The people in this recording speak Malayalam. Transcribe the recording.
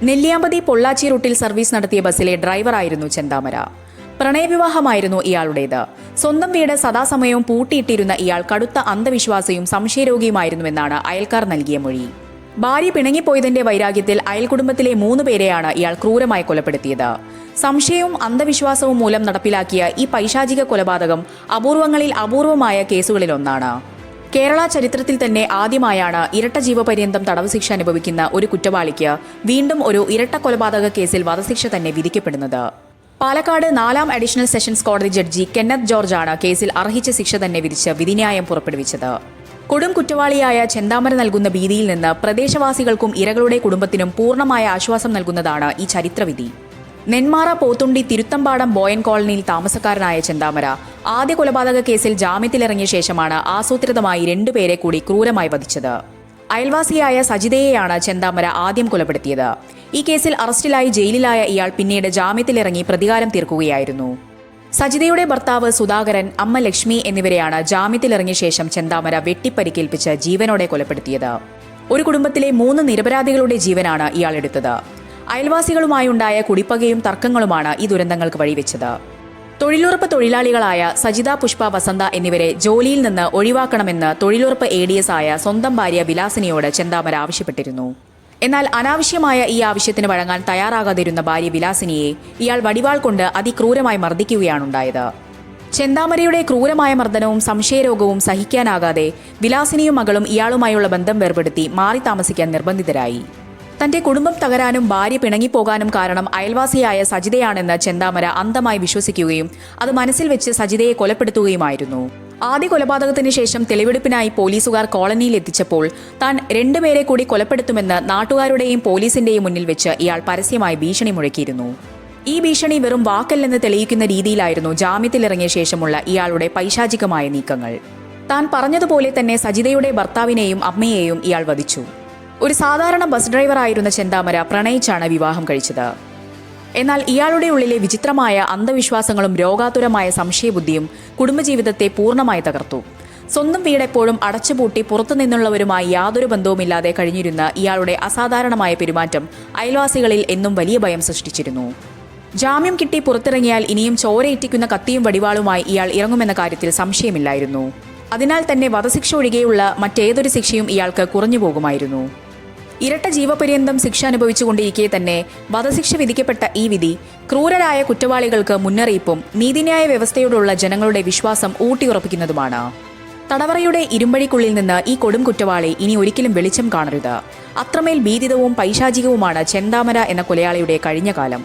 നെല്ലിയാമ്പതി പൊള്ളാച്ചി റൂട്ടിൽ സർവീസ് നടത്തിയ ബസ്സിലെ ഡ്രൈവറായിരുന്നു ചെന്താമര. പ്രണയവിവാഹമായിരുന്നു ഇയാളുടേത്. സ്വന്തം വീട് സദാസമയവും പൂട്ടിയിട്ടിരുന്ന ഇയാൾ കടുത്ത അന്ധവിശ്വാസിയും സംശയരോഗിയുമായിരുന്നുവെന്നാണ് അയൽക്കാർ നൽകിയ മൊഴി. ഭാര്യ പിണങ്ങിപ്പോയതിന്റെ വൈരാഗ്യത്തിൽ അയൽക്കുടുംബത്തിലെ 3 പേരെയാണ് ഇയാൾ ക്രൂരമായി കൊലപ്പെടുത്തിയത്. സംശയവും അന്ധവിശ്വാസവും മൂലം നടപ്പിലാക്കിയ ഈ പൈശാചിക കൊലപാതകം അപൂർവങ്ങളിൽ അപൂർവമായ കേസുകളിലൊന്നാണ്. കേരള ചരിത്രത്തിൽ തന്നെ ആദ്യമായാണ് ഇരട്ട ജീവപര്യന്തം തടവ് ശിക്ഷ അനുഭവിക്കുന്ന ഒരു കുറ്റവാളിക്ക് വീണ്ടും ഒരു ഇരട്ട കൊലപാതക കേസിൽ വധശിക്ഷ തന്നെ വിധിക്കപ്പെടുന്നത്. പാലക്കാട് 4ാം അഡീഷണൽ സെഷൻസ് കോടതി ജഡ്ജി കെന്നത്ത് ജോർജാണ് കേസിൽ അർഹിച്ച ശിക്ഷ തന്നെ വിധിച്ച് വിധിന്യായം പുറപ്പെടുവിച്ചത്. കൊടും കുറ്റവാളിയായ ചെന്താമര നൽകുന്ന ഭീതിയിൽ നിന്ന് പ്രദേശവാസികൾക്കും ഇരകളുടെ കുടുംബത്തിനും പൂർണ്ണമായ ആശ്വാസം നൽകുന്നതാണ് ഈ ചരിത്രവിധി. നെന്മാറ പോത്തുണ്ടി തിരുത്തമ്പാടം ബോയൻ കോളനിയിൽ താമസക്കാരനായ ചെന്താമര ആദ്യ കൊലപാതക കേസിൽ ജാമ്യത്തിലിറങ്ങിയ ശേഷമാണ് ആസൂത്രിതമായി 2 പേരെ കൂടി ക്രൂരമായി വധിച്ചത്. അയൽവാസിയായ സജിതയെയാണ് ചെന്താമര ആദ്യം കൊലപ്പെടുത്തിയത്. ഈ കേസിൽ അറസ്റ്റിലായി ജയിലിലായ ഇയാൾ പിന്നീട് ജാമ്യത്തിലിറങ്ങി പ്രതികാരം തീർക്കുകയായിരുന്നു. സജിതയുടെ ഭർത്താവ് സുധാകരൻ, അമ്മ ലക്ഷ്മി എന്നിവരെയാണ് ജാമ്യത്തിലിറങ്ങിയ ശേഷം ചെന്താമര വെട്ടിപ്പരിക്കേൽപ്പിച്ച് ജീവനോടെ കൊലപ്പെടുത്തിയത്. ഒരു കുടുംബത്തിലെ 3 നിരപരാധികളുടെ ജീവനാണ് ഇയാൾ എടുത്തത്. അയൽവാസികളുമായുണ്ടായ കുടിപ്പകയും തർക്കങ്ങളുമാണ് ഈ ദുരന്തങ്ങൾക്ക് വഴിവെച്ചത്. തൊഴിലുറപ്പ് തൊഴിലാളികളായ സജിത, പുഷ്പ, വസന്ത എന്നിവരെ ജോലിയിൽ നിന്ന് ഒഴിവാക്കണമെന്ന് തൊഴിലുറപ്പ് ADS ആയ സ്വന്തം ഭാര്യ വിലാസിനിയോട് ചെന്താമര ആവശ്യപ്പെട്ടിരുന്നു. എന്നാൽ അനാവശ്യമായ ഈ ആവശ്യത്തിന് വഴങ്ങാൻ തയ്യാറാകാതിരുന്ന ഭാര്യ വിലാസിനിയെ ഇയാൾ വടിവാൾ കൊണ്ട് അതിക്രൂരമായി മർദ്ദിക്കുകയാണുണ്ടായത്. ചെന്താമരയുടെ ക്രൂരമായ മർദ്ദനവും സംശയരോഗവും സഹിക്കാനാകാതെ വിലാസിനിയും മകളും ഇയാളുമായുള്ള ബന്ധം വേർപെടുത്തി മാറി താമസിക്കാൻ നിർബന്ധിതരായി. തന്റെ കുടുംബം തകരാനും ഭാര്യ പിണങ്ങിപ്പോകാനും കാരണം അയൽവാസിയായ സജിതയാണെന്ന് ചെന്താമര അന്ധമായി വിശ്വസിക്കുകയും അത് മനസ്സിൽ വെച്ച് സജിതയെ കൊലപ്പെടുത്തുകയുമായിരുന്നു. ആദ്യ കൊലപാതകത്തിന് ശേഷം തെളിവെടുപ്പിനായി പോലീസുകാർ കോളനിയിൽ എത്തിച്ചപ്പോൾ താൻ 2 പേരെ കൂടി കൊലപ്പെടുത്തുമെന്ന് നാട്ടുകാരുടെയും പോലീസിന്റെയും മുന്നിൽ വെച്ച് ഇയാൾ പരസ്യമായി ഭീഷണി മുഴക്കിയിരുന്നു. ഈ ഭീഷണി വെറും വാക്കല്ലെന്ന് തെളിയിക്കുന്ന രീതിയിലായിരുന്നു ജാമ്യത്തിലിറങ്ങിയ ശേഷമുള്ള ഇയാളുടെ പൈശാചികമായ നീക്കങ്ങൾ. താൻ പറഞ്ഞതുപോലെ തന്നെ സജിതയുടെ ഭർത്താവിനെയും അമ്മയെയും ഇയാൾ വധിച്ചു. ഒരു സാധാരണ ബസ് ഡ്രൈവറായിരുന്ന ചെന്താമര പ്രണയിച്ചാണ് വിവാഹം കഴിച്ചത്. എന്നാൽ ഇയാളുടെ ഉള്ളിലെ വിചിത്രമായ അന്ധവിശ്വാസങ്ങളും രോഗാതുരമായ സംശയബുദ്ധിയും കുടുംബജീവിതത്തെ പൂർണ്ണമായി തകർത്തു. സ്വന്തം വീടെപ്പോഴും അടച്ചുപൂട്ടി പുറത്തുനിന്നുള്ളവരുമായി യാതൊരു ബന്ധവുമില്ലാതെ കഴിഞ്ഞിരുന്ന ഇയാളുടെ അസാധാരണമായ പെരുമാറ്റം അയൽവാസികളിൽ എന്നും വലിയ ഭയം സൃഷ്ടിച്ചിരുന്നു. ജാമ്യം കിട്ടി പുറത്തിറങ്ങിയാൽ ഇനിയും ചോരയിറ്റിക്കുന്ന കത്തിയും വടിവാളുമായി ഇയാൾ ഇറങ്ങുമെന്ന കാര്യത്തിൽ സംശയമില്ലായിരുന്നു. അതിനാൽ തന്നെ വധശിക്ഷ ഒഴികെയുള്ള മറ്റേതൊരു ശിക്ഷയും ഇയാൾക്ക് കുറഞ്ഞു പോകുമായിരുന്നു. ഇരട്ട ജീവപര്യന്തം ശിക്ഷ അനുഭവിച്ചുകൊണ്ടിരിക്കെ തന്നെ വധശിക്ഷ വിധിക്കപ്പെട്ട ഈ വിധി ക്രൂരരായ കുറ്റവാളികൾക്ക് മുന്നറിയിപ്പും നീതിന്യായ വ്യവസ്ഥയോടുള്ള ജനങ്ങളുടെ വിശ്വാസം ഊട്ടിയുറപ്പിക്കുന്നതുമാണ്. തടവറയുടെ ഇരുമ്പഴിക്കുള്ളിൽ നിന്ന് ഈ കൊടും കുറ്റവാളി ഇനി ഒരിക്കലും വെളിച്ചം കാണരുത്. അത്രമേൽ ഭീതിതവും പൈശാചികവുമാണ് ചെന്താമര എന്ന കൊലയാളിയുടെ കഴിഞ്ഞ കാലം.